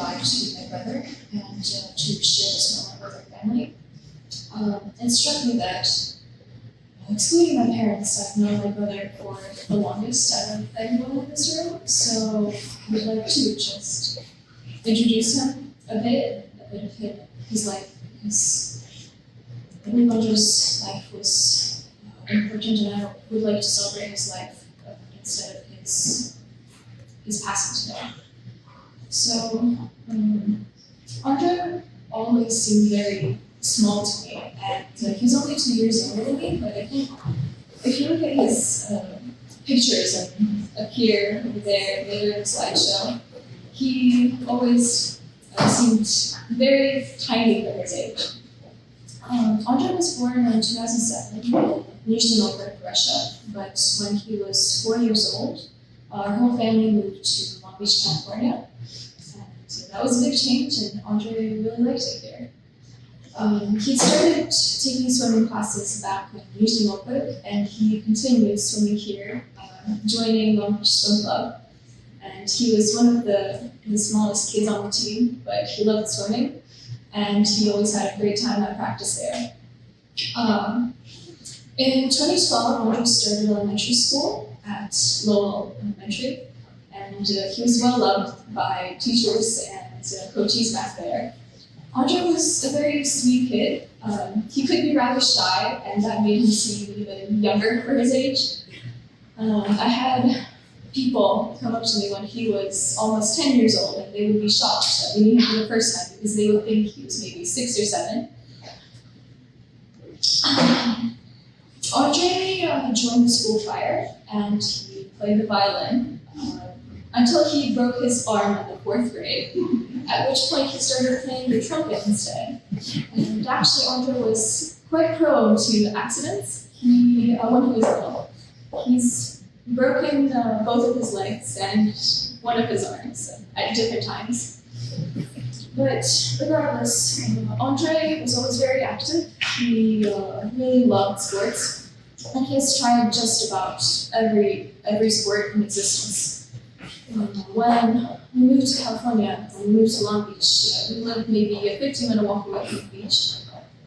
goodbye to my brother and to share this moment with our family. It struck me that, excluding my parents, I've known my brother for the longest out of everyone in this room, so I would like to just introduce him a bit of his life, because I believe Andrey's life was important, and I would like to celebrate his life instead of his passing today. So, Andrey always seemed very small to me, and he's only 2 years younger than me, but I think if you look at his pictures up here, over there, later in the slideshow, he always seemed very tiny for his age. Andrey was born in 2007 in Nizhy Novgorod, Russia, but when he was 4 years old, our whole family moved to Long Beach, California. And that was a big change, and Andrey really liked it there. He started taking swimming classes back in Nizhy Novgorod, and he continued swimming here, joining Long Beach Swim Club. And he was one of the smallest kids on the team, but he loved swimming, and he always had a great time at practice there. In 2012, Andrey started elementary school at Lowell Elementary, and he was well loved by teachers and coaches back there. Andrey was a very sweet kid. He could be rather shy, and that made him seem even younger for his age. I had people come up to me when he was almost 10 years old, and they would be shocked at meeting him for the first time because they would think he was maybe 6 or 7. Andrey joined the school choir, and he played the violin until he broke his arm in the 4th grade, at which point he started playing the trumpet instead. And actually, Andrey was quite prone to accidents when he was little. He's broken both of his legs and one of his arms at different times. But regardless, Andrey was always very active. He really loved sports, and he has tried just about every sport in existence. When we moved to California, when we moved to Long Beach, we lived maybe a 15-minute walk away from the beach.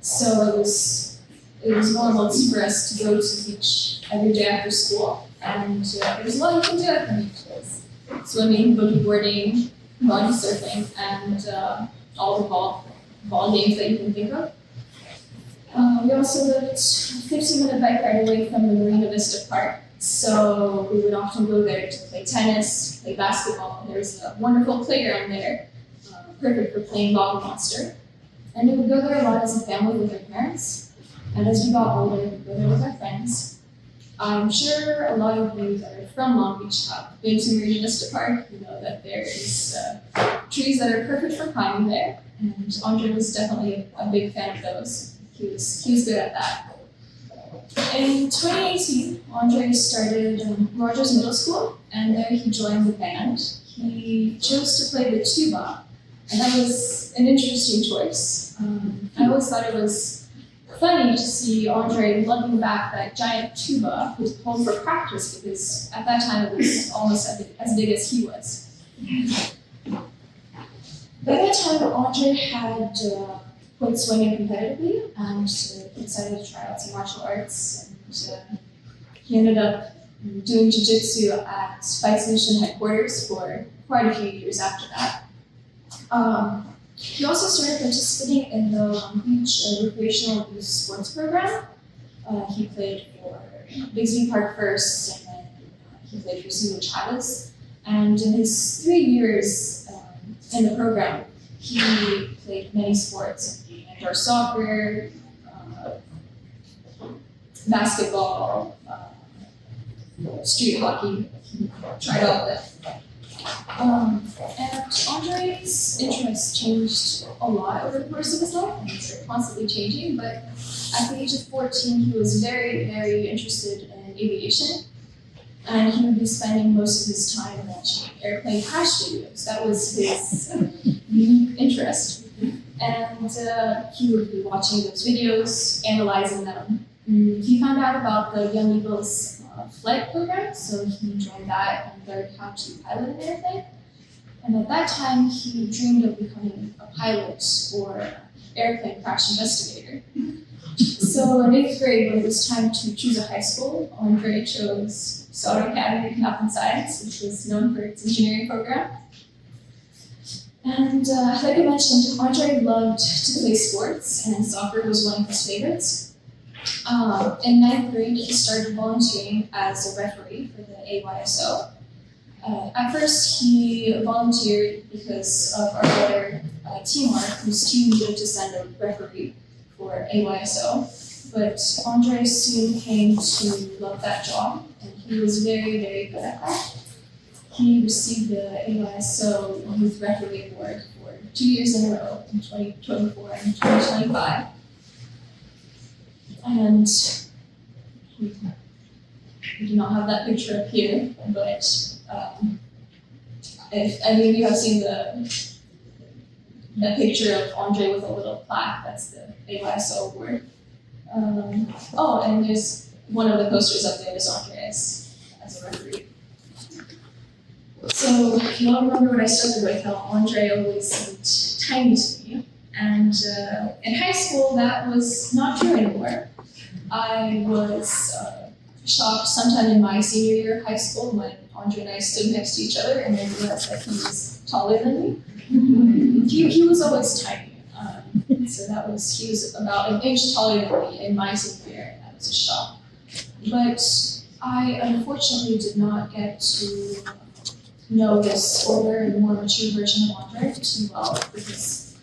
So it was normal for us to go to the beach every day after school. And there was a lot you can do at the beach. Swimming, boogie boarding, body surfing, and all the ball games that you can think of. We also lived a 15-minute bike ride away from the Marina Vista Park. So we would often go there to play tennis, play basketball. There's a wonderful playground there, perfect for playing Bobby Monster. And we would go there a lot as a family with our parents. And as we got older, we'd go there with our friends. I'm sure a lot of you that are from Long Beach have been to Marina Vista Park. You know that there is trees that are perfect for climbing there. And Andrey was definitely a big fan of those. He was good at that. In 2018, Andrey started Rogers Middle School, and there he joined the band. He chose to play the tuba, and that was an interesting choice. I always thought it was funny to see Andrey lugging back that giant tuba home for practice, because at that time it was almost as big as he was. By that time, Andrey had quit swimming competitively and he decided to try out some martial arts, and he ended up doing jiu-jitsu at Fight Solution headquarters for quite a few years after that. He also started participating in the Long Beach recreational youth sports program. He played for Bixby Park first, and then he played for Sumo Chavez. And in his 3 years in the program, he played many sports, indoor soccer, basketball, street hockey. He tried all of it. And Andrey's interests changed a lot over the course of his life, and they're constantly changing, but at the age of 14, he was very, very interested in aviation, and he would be spending most of his time watching airplane crash videos. That was his unique interest. And he would be watching those videos, analyzing them. He found out about the Young Eagles flight program, so he joined that and learned how to pilot an airplane. And at that time, he dreamed of becoming a pilot or airplane crash investigator. So in 8th grade, when it was time to choose a high school, Andrey chose Sato Academy of Math and Science, which was known for its engineering program. And like I mentioned, Andrey loved to play sports, and soccer was one of his favorites. In 9th grade, he started volunteering as a referee for the AYSO. At first, he volunteered because of our brother Timur, whose team needed to send a referee for AYSO. But Andrey soon came to love that job, and he was very, very good at that. He received the AYSO Youth Referee Award for 2 years in a row, in 2024 and 2025. And we do not have that picture up here, but if any of you have seen the picture of Andrey with a little plaque, that's the AYSO award. And there's one of the posters up there is Andrey as a referee. So you all remember when I started with how Andrey always seemed tiny to me. And in high school, that was not true anymore. I was shocked sometime in my senior year of high school when Andrey and I stood next to each other and I realized that he was taller than me. He was always tiny. He was about an inch taller than me in my senior year, and that was a shock. But I unfortunately did not get to know this older and more mature version of Andrey too well, because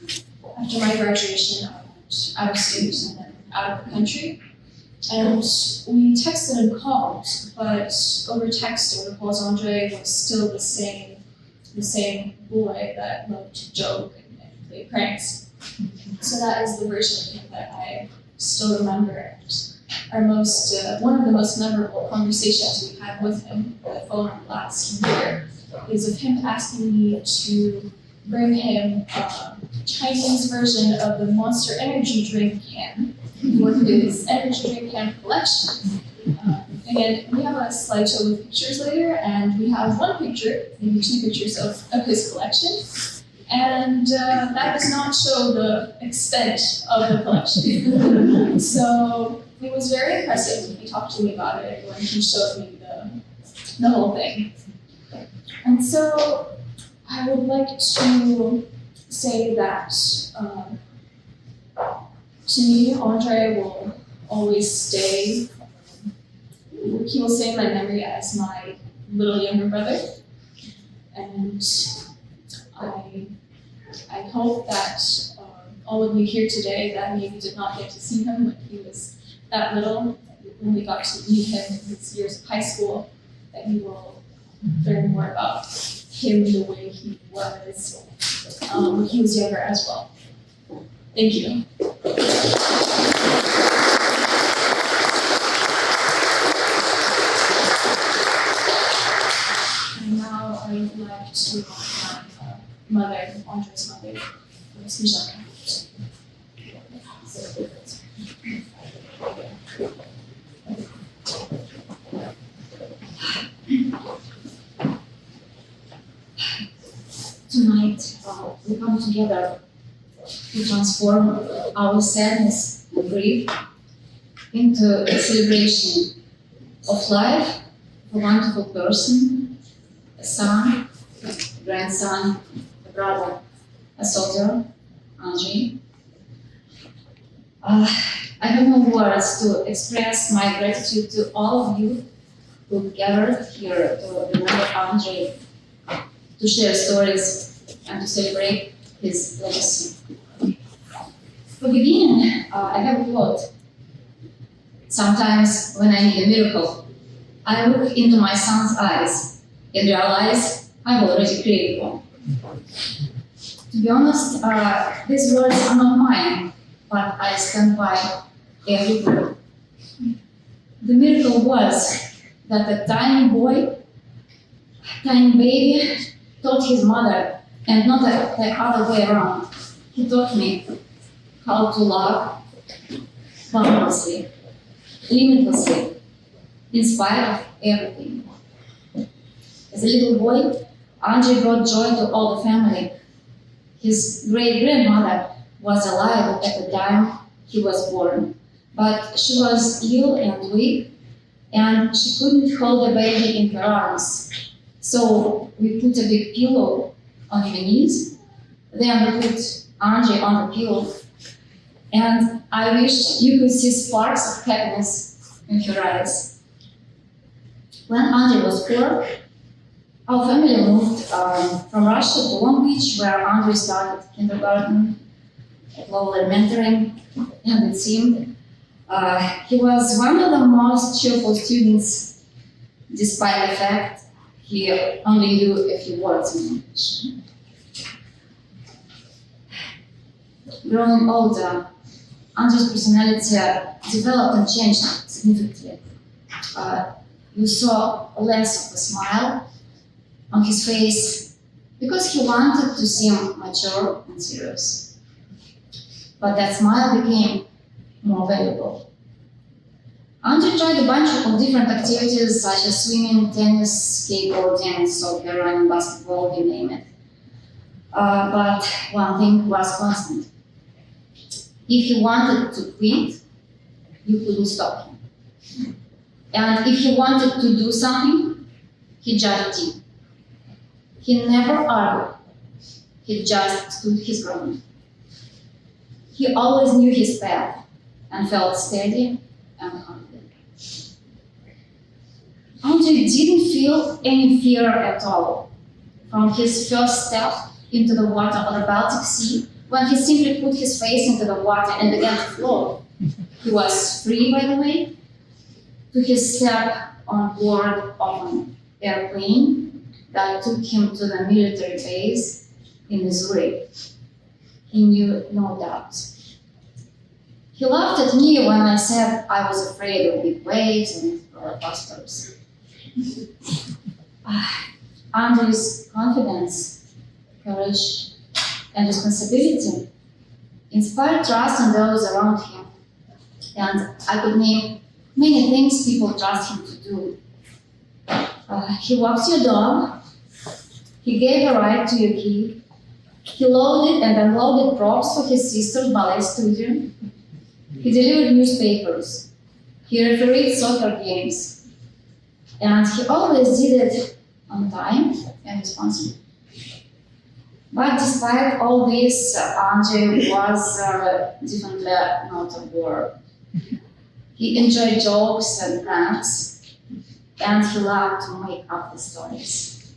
after my graduation, I went out of state and then out of the country. And we texted and called, but over text, over calls, Andrey was still the same boy that loved to joke and play pranks. So that is the version of him that I still remember. And one of the most memorable conversations we had with him on the phone last year is of him asking me to bring him a Chinese version of the Monster Energy drink can for his energy drink can collection. Again, we have a slideshow with pictures later, and we have one picture, maybe two pictures of his collection. And that does not show the extent of the collection. So it was very impressive. He talked to me about it when he showed me the whole thing. And so I would like to say that to me, Andrey will always stay, he will stay in my memory as my little younger brother. And I hope that all of you here today that maybe did not get to see him when he was that little, when we got to meet him in his years of high school, that you will learn more about him the way he was when he was younger as well. Thank you. And now I would like to my mother, Andrey's mother, Snezhana. Tonight, we come together to transform our sadness and grief into a celebration of life, a wonderful person, a son, a grandson, a brother, a soldier, Andrey. I have no words to express my gratitude to all of you who gathered here to remember Andrey, to share stories and to celebrate his legacy. For beginning, I have a quote. Sometimes when I need a miracle, I look into my son's eyes and realize I've already created one. To be honest, these words are not mine, but I stand by every word. The miracle was that a tiny boy, tiny baby, taught his mother, and not the other way around. He taught me how to love boundlessly, limitlessly, in spite of everything. As a little boy, Andrey brought joy to all the family. His great-grandmother was alive at the time he was born, but she was ill and weak, and she couldn't hold the baby in her arms. So we put a big pillow on her knees, then we put Andrey on the pillow, and I wish you could see sparks of happiness in her eyes. When Andrey was 4, our family moved from Russia to Long Beach, where Andrey started kindergarten at Lowell Elementary, and it seemed he was one of the most cheerful students, despite the fact he only knew a few words in English. Growing older, Andrey's personality developed and changed significantly. You saw less of a smile on his face because he wanted to seem mature and serious. But that smile became more valuable. Andrey tried a bunch of different activities such as swimming, tennis, skateboarding, soccer, running, basketball, you name it. But one thing was constant. If he wanted to quit, you couldn't stop him. And if he wanted to do something, he just did. He never argued. He just stood his ground. He always knew his path and felt steady and confident. Andrey didn't feel any fear at all. From his first step into the water of the Baltic Sea, when he simply put his face into the water and began to float, he was free, by the way, to his step on board of an airplane that took him to the military base in Missouri. He knew no doubt. He laughed at me when I said I was afraid of big waves and roller coasters. Andrey's confidence, courage, and responsibility inspired trust in those around him. And I could name many things people trust him to do. He walks your dog, he gave a ride to your kid, he loaded and unloaded props for his sister's ballet studio, he delivered newspapers, he refereed soccer games, and he always did it on time and responsibly. But despite all this, Andrey was definitely not a bore. He enjoyed jokes and pranks, and he loved to make up the stories.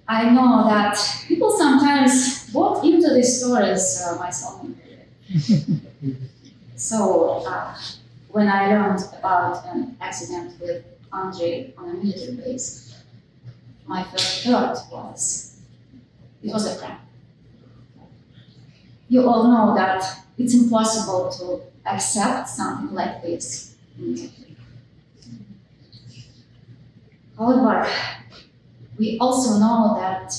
I know that people sometimes bought into these stories, myself included. So when I learned about an accident with Andrey on a military base, my first thought was, it was a prank. You all know that it's impossible to accept something like this immediately. However, we also know that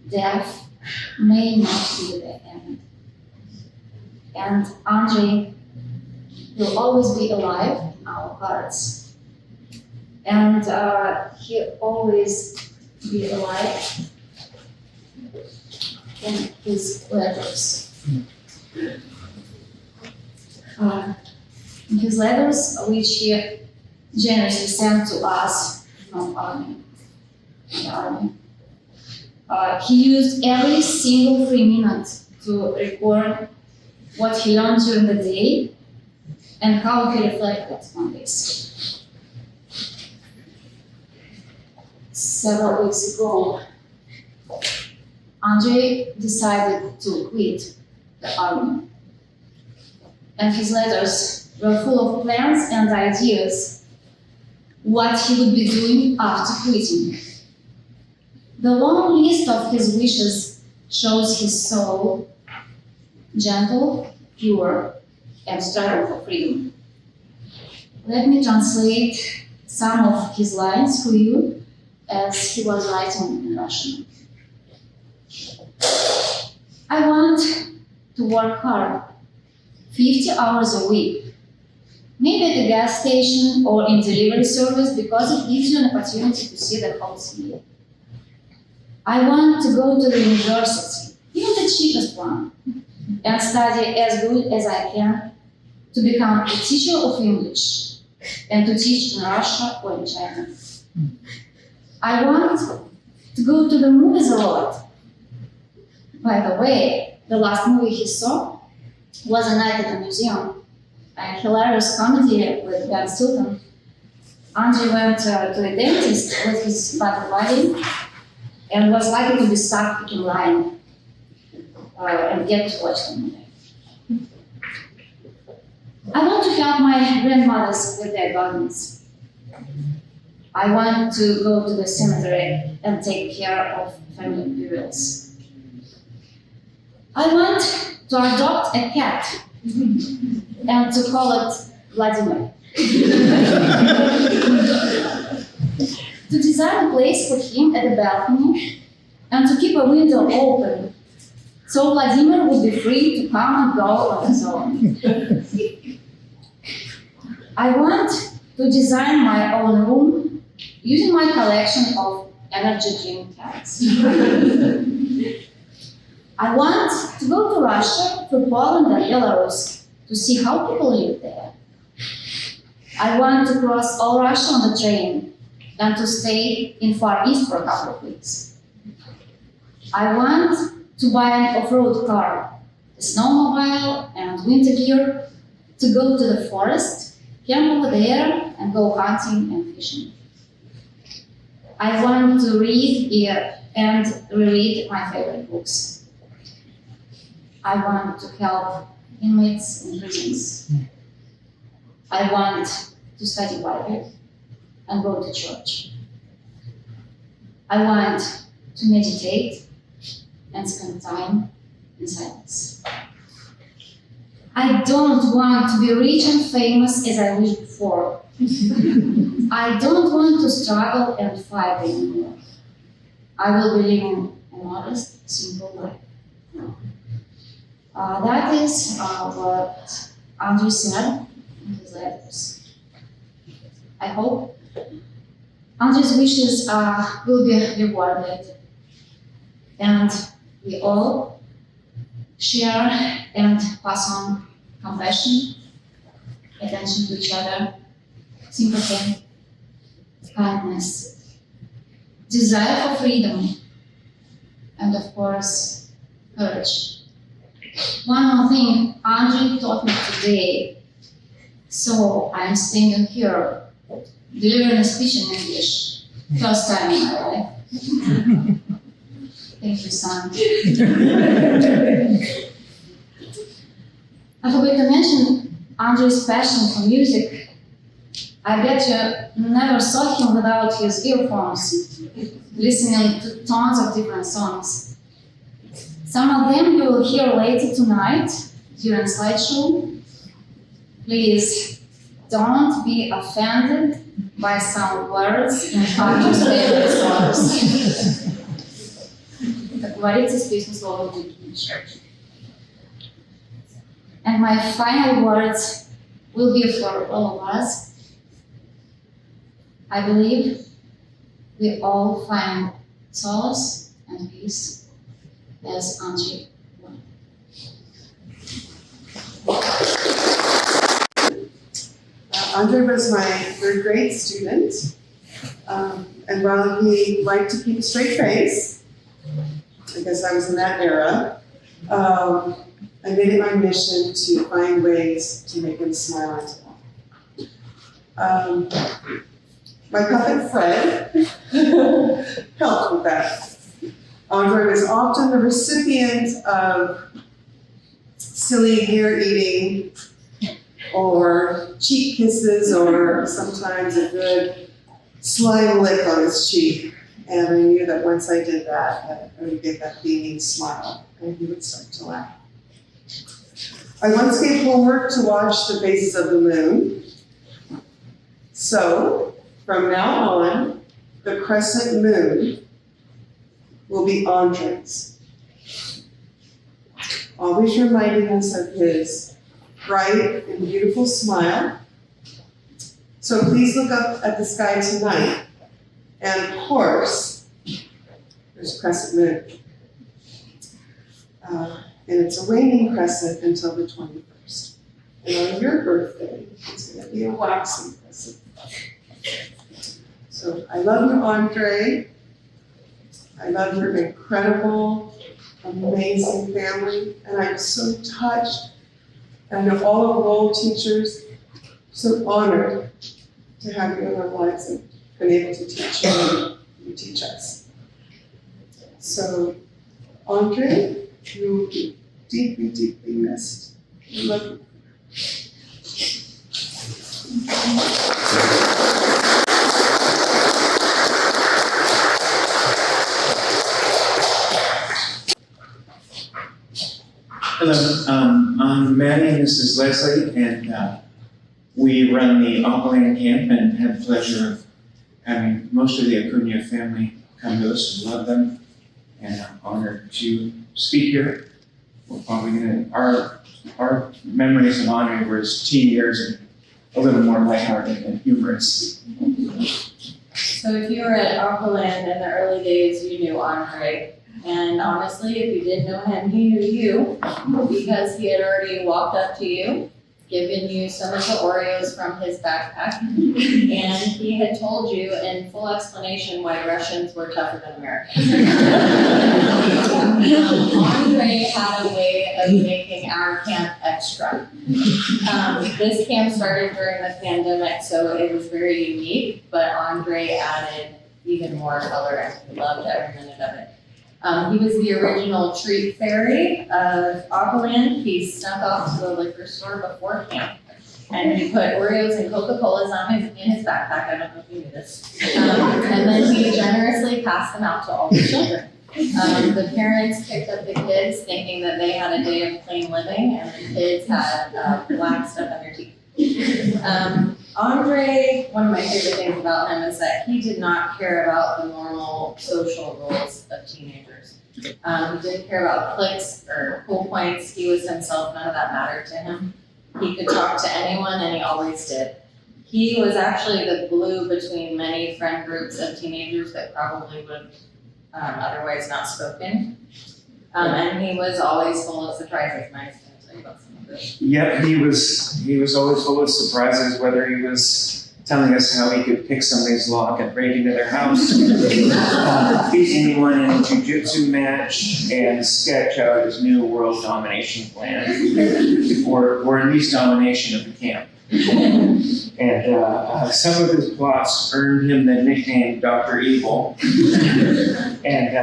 death may not be the end. And Andrey will always be alive in our hearts. And he always be alive in his letters. In his letters, which he generously sent to us from the army. He used every single free minute to record what he learned during the day and how he reflected on this. Several weeks ago, Andrey decided to quit the army. And his letters were full of plans and ideas what he would be doing after quitting. The long list of his wishes shows his soul gentle, pure, and striving for freedom. Let me translate some of his lines for you as he was writing in Russian. I want to work hard, 50 hours a week, maybe at a gas station or in delivery service because it gives you an opportunity to see the whole city. I want to go to the university, even the cheapest one, and study as good as I can to become a teacher of English and to teach in Russia or in China. I want to go to the movies a lot. By the way, the last movie he saw was A Night at the Museum, a hilarious comedy with Ben Stilton. Andrey went to a dentist with his bad body and was lucky to be stuck in line and get to watch the movie. I want to help my grandmothers with their gardens. I want to go to the cemetery and take care of family burials. I want to adopt a cat and to call it Vladimir. To design a place for him at the balcony and to keep a window open so Vladimir would be free to come and go on his own. I want to design my own room using my collection of energy drink cans. I want to go to Russia, to Poland and Belarus to see how people live there. I want to cross all Russia on the train and to stay in Far East for a couple of weeks. I want to buy an off-road car, a snowmobile and winter gear, to go to the forest, camp over there and go hunting and fishing. I want to read and reread my favorite books. I want to help inmates in prisons. I want to study Bible and go to church. I want to meditate and spend time in silence. I don't want to be rich and famous as I wished before. I don't want to struggle and fight anymore. I will be living a modest, simple life. That is what Andrey said in his letters. I hope Andrey's wishes will be rewarded, and we all share and pass on compassion, attention to each other, sympathy, kindness, desire for freedom, and of course, courage. One more thing Andrey taught me today, so I'm standing here delivering a speech in English, first time in my life. Thank you, son. I forgot to mention Andrey's passion for music. I bet you never saw him without his earphones, listening to tons of different songs. Some of them you will hear later tonight during slideshow. Please don't be offended by some words in Andrey's favorite songs. Говорите с песней Lowell Elementary. And my final words will be for all of us. I believe we all find solace and peace as Andrey wanted. Andrey was my third grade student, and while he liked to keep a straight face, I guess I was in that era, I made it my mission to find ways to make him smile and smile. My puppet Fred helped with that. Andrey was often the recipient of silly hair-eating or cheek kisses or sometimes a good slime lick on his cheek. And I knew that once I did that, I would get that beaming smile and he would start to laugh. I once gave homework to watch The Phases of the Moon. So, from now on, the crescent moon will be Andrey's. Always reminding us of his bright and beautiful smile So please look up at the sky tonight. And of course, there's crescent moon. And it's a waning crescent until the 21st. And on your birthday, it's going to be a waxing crescent. So I love you, Andrey. I love your incredible, amazing family. And I'm so touched. And I know all of Lowell teachers, so honored to have you in our lives and been able to teach you and you teach us. So, Andrey, you will be deeply, deeply missed. I love you. Hello, I'm Maddie and this is Leslie, and we run the Okunev camp and have the pleasure of having most of the Okunev family come to us and love them. And I'm honored to speak here. We're probably our memories of Andrey were his teen years and a little more lighthearted and humorous. So if you were at Okunev in the early days, you knew Andrey. And honestly, if you didn't know him, he knew you because he had already walked up to you, given you some of the Oreos from his backpack, and he had told you in full explanation why Russians were tougher than Americans. Andrey had a way of making our camp extra. This camp started during the pandemic, so it was very unique, but Andrey added even more color and we loved every minute of it. He was the original treat fairy of Okunev. He snuck off to the liquor store before camp. And he put Oreos and Coca-Colas in his backpack. I don't know if you knew this. And then he generously passed them out to all the children. The parents picked up the kids thinking that they had a day of plain living, and the kids had black stuff on their teeth. Andrey, one of my favorite things about him is that he did not care about the normal social roles of teenagers. He didn't care about cliques or cool points. He was himself. None of that mattered to him. He could talk to anyone, and he always did. He was actually the glue between many friend groups of teenagers that probably would have otherwise not spoken. And he was always full of surprises. And I was going to tell you about some of this. Yep, he was always full of surprises, whether he was telling us how he could pick somebody's lock and break into their house, beat anyone in a jiu-jitsu match, and sketch out his new world domination plan, or at least domination of the camp. And some of his plots earned him the nickname Dr. Evil, and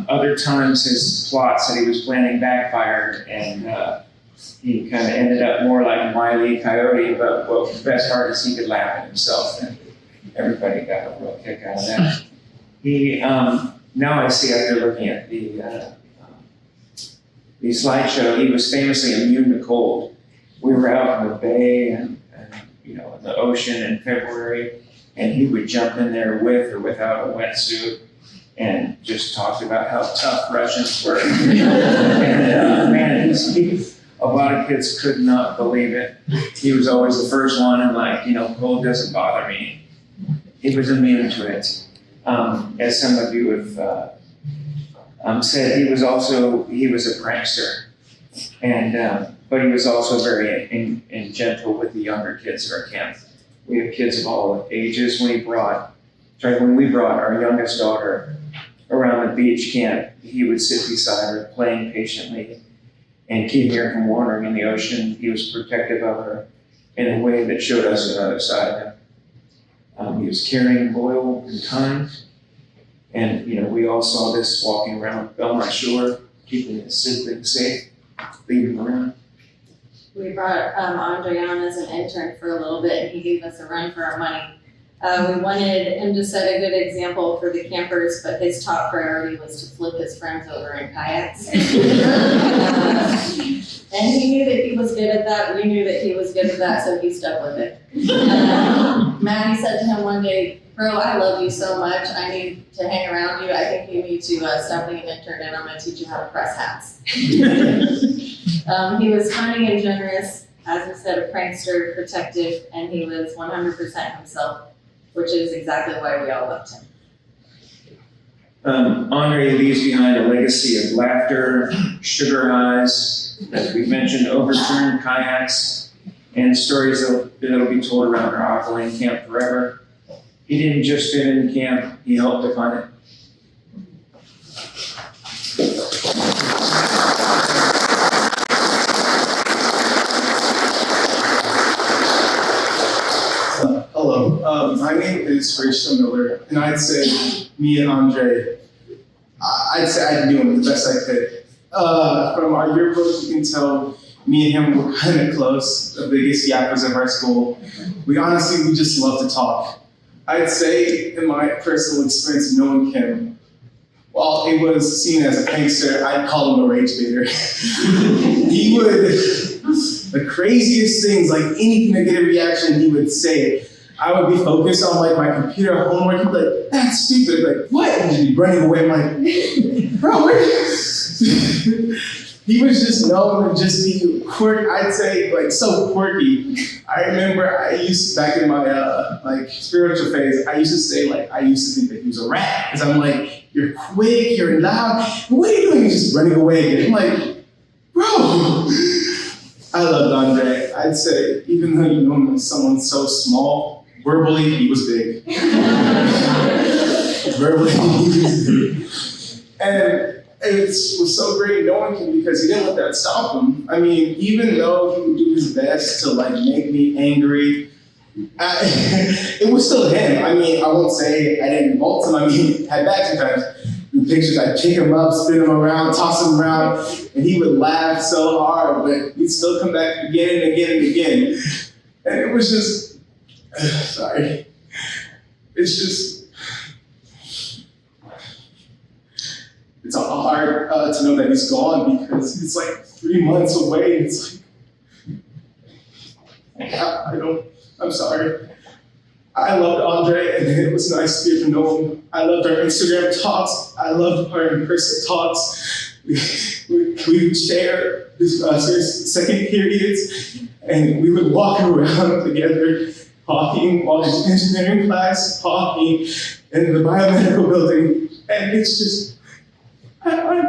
other times his plots that he was planning backfired, and he kind of ended up more like Wile E. Coyote, but the best part is he could laugh at himself, and everybody got a real kick out of that. He, now I see after looking at the slideshow, he was famously immune to cold. We were out in the bay and in the ocean in February, and he would jump in there with or without a wetsuit and just talked about how tough Russians were. And man, a lot of kids could not believe it. He was always the first one and cold doesn't bother me. He was immune to it. As some of you have said, he was a prankster. And but he was also very gentle with the younger kids at our camp. We have kids of all ages. When we brought our youngest daughter around the beach camp, he would sit beside her, playing patiently and keeping her from wandering in the ocean. He was protective of her in a way that showed us another side of him. He was caring, loyal, and kind. And we all saw this walking around Belmont Shore, keeping his siblings safe, leaving him around. We brought Andrey on as an intern for a little bit, and he gave us a run for our money. We wanted him to set a good example for the campers, but his top priority was to flip his friends over in kayaks. And he knew that he was good at that. We knew that he was good at that, so he stuck with it. Maddie said to him one day, "Bro, I love you so much. I need to hang around you. I think you need to stop being an intern, and I'm going to teach you how to press hats." He was funny and generous, as I said, a prankster, protective, and he was 100% himself, which is exactly why we all loved him. Andrey leaves behind a legacy of laughter, sugar highs, as we mentioned, overturned kayaks, and stories that'll be told around our Aqualane camp forever. He didn't just fit in camp, he helped define it. Hello, my name is Rachel Miller, and I'd say me and Andrey, I'd say I knew him the best I could. From our yearbook, you can tell me and him were kind of close, the biggest yappers of our school. We just love to talk. I'd say, in my personal experience knowing him, while he was seen as a prankster, I'd call him a rage baiter. He would, the craziest things, like anything to get a reaction, he would say. I would be focused on like my computer homework. He'd be like, "That's stupid." I'd be like, "What?" And he'd be running away. I'm like, "Bro, what?" He was just known to just be quirky. I'd say like so quirky. I remember I used back in my like spiritual phase. I used to say like I used to think that he was a rat because I'm like, "You're quick, you're loud. What are you doing?" He's just running away. And I'm like, "Bro." I loved Andrey. I'd say even though you know him as someone so small, verbally he was big. Verbally he was big. And it was so great knowing him because he didn't let that stop him. I mean, even though he would do his best to like make me angry, it was still him. I mean, I won't say I didn't revolt him. I mean, had bad sometimes. In pictures, I'd pick him up, spin him around, toss him around, and he would laugh so hard, but he'd still come back again and again and again. And it was just, sorry. It's just, it's hard to know that he's gone because it's like 3 months away. It's like, I'm sorry. I loved Andrey, and it was nice to get to know him. I loved our Instagram talks. I loved our in-person talks. We would share second periods, and we would walk around together, talking while in engineering class, talking in the biomedical building, and it's just, I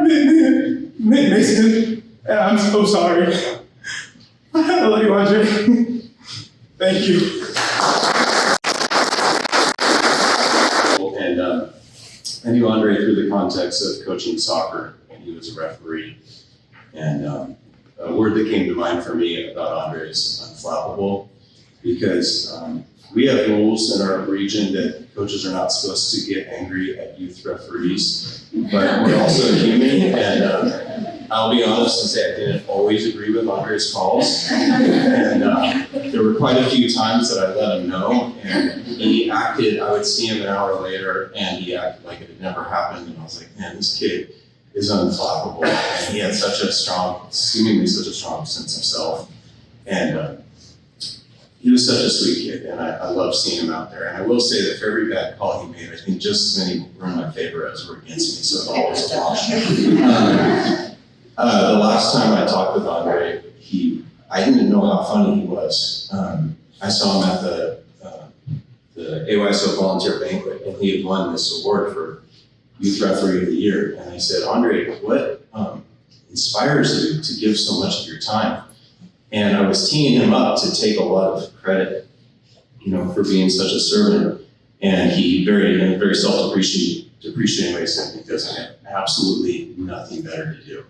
miss him, and I'm so sorry. I love you, Andrey. Thank you. I knew Andrey through the context of coaching soccer when he was a referee. And a word that came to mind for me about Andrey is unflappable, because we have rules in our region that coaches are not supposed to get angry at youth referees, but we're also human, and I'll be honest and say I didn't always agree with Andrey's calls, and there were quite a few times that I let him know, and he acted, I would see him an hour later, and he acted like it had never happened, and I was like, man, this kid is unflappable, and he had seemingly such a strong sense of self, and he was such a sweet kid, and I love seeing him out there. And I will say that for every bad call he made, I think just as many were in my favor as were against me, so it's always a wash. The last time I talked with Andrey, I didn't know how funny he was. I saw him at the AYSO volunteer banquet, and he had won this award for Youth Referee of the Year. And I said, Andrey, what inspires you to give so much of your time? And I was teeing him up to take a lot of credit, for being such a servant. And he very self-depreciating way said, because I have absolutely nothing better to do.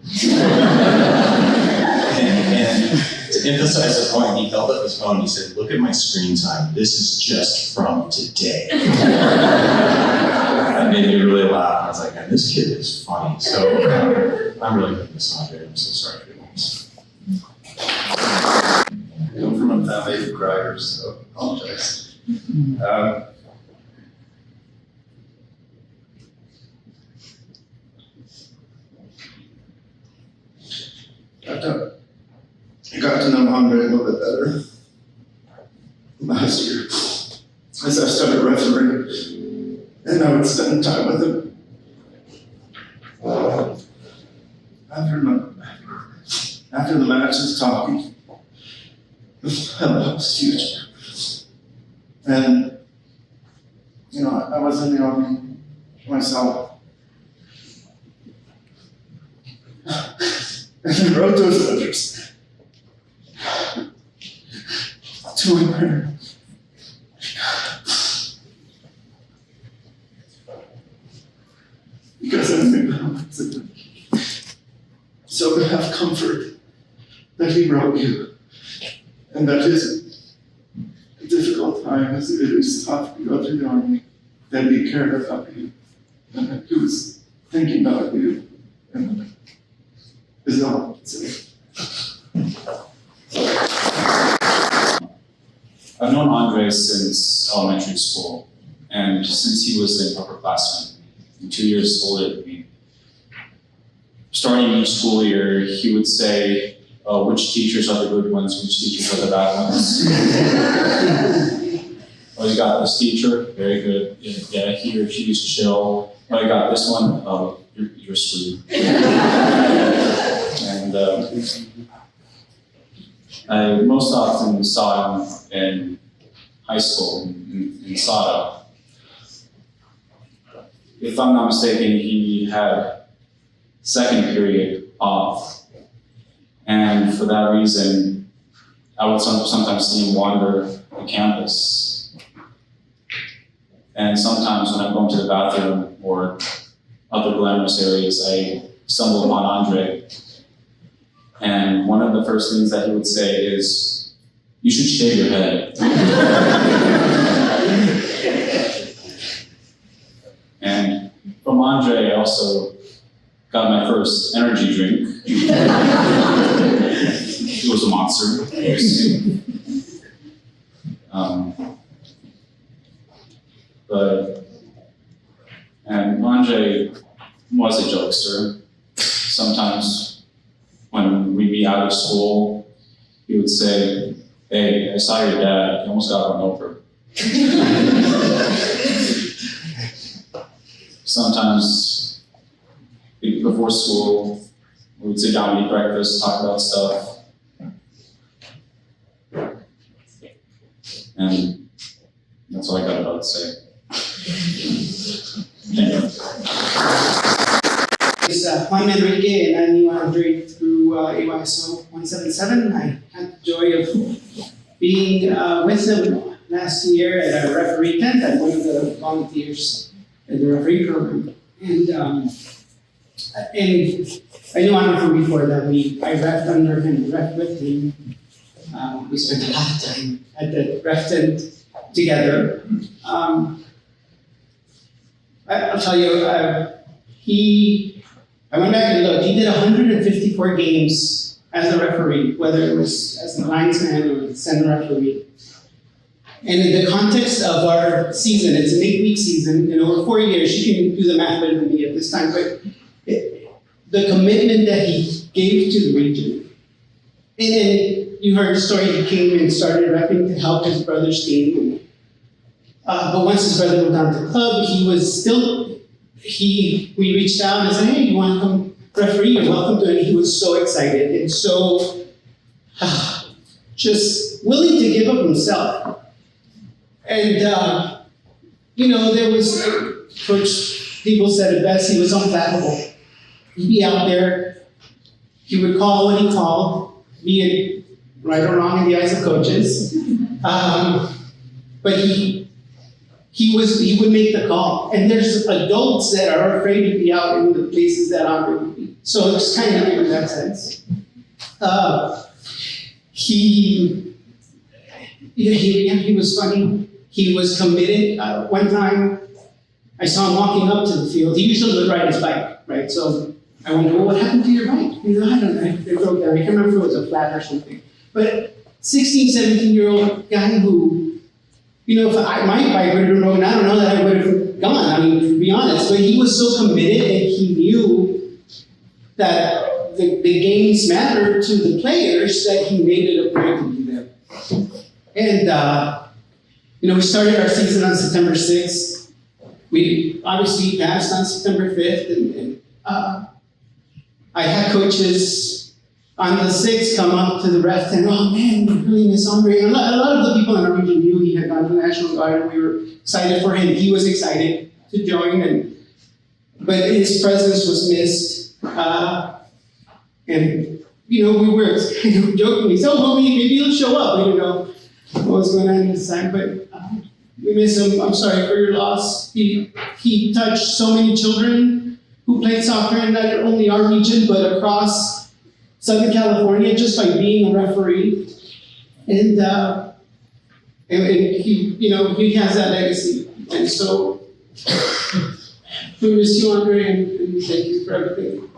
and to emphasize the point, he held up his phone and he said, look at my screen time. This is just from today. That made me really laugh. I was like, man, this kid is funny. So I'm really going to miss Andrey. I'm so sorry for your loss. I come from a family of criers, so I apologize. I got to know Andrey a little bit better last year as I started refereeing, and I would spend time with him. After the matches, talking. I lost future. And, you know, I was in the army myself. And I wrote those letters to my parents. Because I knew how much it meant. So to have comfort that he wrote you, and that is a difficult time, as it is tough to go through the army, that he cared about you, and that he was thinking about you, and is all I can say. I've known Andrey since elementary school, and since he was an upperclassman, 2 years older than me. Starting each school year, he would say, which teachers are the good ones, which teachers are the bad ones. Oh, you got this teacher? Very good. Yeah, he or she is chill. Oh, you got this one? Oh, you're screwed. And I most often saw him in high school, in Sato. If I'm not mistaken, he had second period off. And for that reason, I would sometimes see him wander the campus. And sometimes when I'm going to the bathroom or other glamorous areas, I stumble upon Andrey. And one of the first things that he would say is, "You should shave your head." And from Andrey, I also got my first energy drink. It was a monster. And Andrey was a jokester. Sometimes when we'd be out of school, he would say, "Hey, I saw your dad, he almost got run over." Sometimes before school, we would sit down and eat breakfast, talk about stuff. And that's all I got about to say. Thank you. It's Juan Enrique, and I knew Andrey through AYSO 177. I had the joy of being with him last year at a referee tent. I'm one of the volunteers in the referee program. And I knew Andrey from before that. I refed under him, refed with him. We spent a lot of time at the ref tent together. I'll tell you, I went back and looked. He did 154 games as a referee, whether it was as the linesman or the center referee. And in the context of our season, it's an 8-week season, and over 4 years, you can do the math better than me at this time, but the commitment that he gave to the region. And then you heard the story, he came and started repping to help his brother's team. But once his brother moved on to the club, he was still, we reached out and said, "Hey, you want to come referee? You're welcome to it." And he was so excited and so just willing to give up himself. And, there was, Coach people said it best, he was unflappable. He'd be out there, he would call when he called, be it right or wrong in the eyes of coaches. But he would make the call. And there's adults that are afraid to be out in the places that Andrey would be. So it's kind of in that sense. He was funny. He was committed. One time, I saw him walking up to the field. He usually would ride his bike, right? So I went, "Well, what happened to your bike?" He goes, "I don't know. It broke down. I can't remember if it was a flat or something." But 16, 17-year-old guy who, if my bike would have broken, I don't know that I would have gone. I mean, to be honest. But he was so committed, and he knew that the games mattered to the players that he made it a point to be there. And, we started our season on September 6th. We obviously passed on September 5th, and I had coaches on the 6th come up to the ref and, oh man, we really miss Andrey. And a lot of the people in our region knew he had gone to the National Guard, and we were excited for him. He was excited to join, but his presence was missed. And we were kind of jokingly, so well, maybe he'll show up. We didn't know what was going on this time, but we miss him. I'm sorry for your loss. He touched so many children who played soccer in not only our region, but across Southern California, just by being a referee. And he has that legacy. And so we miss you, Andrey, and thank you for everything.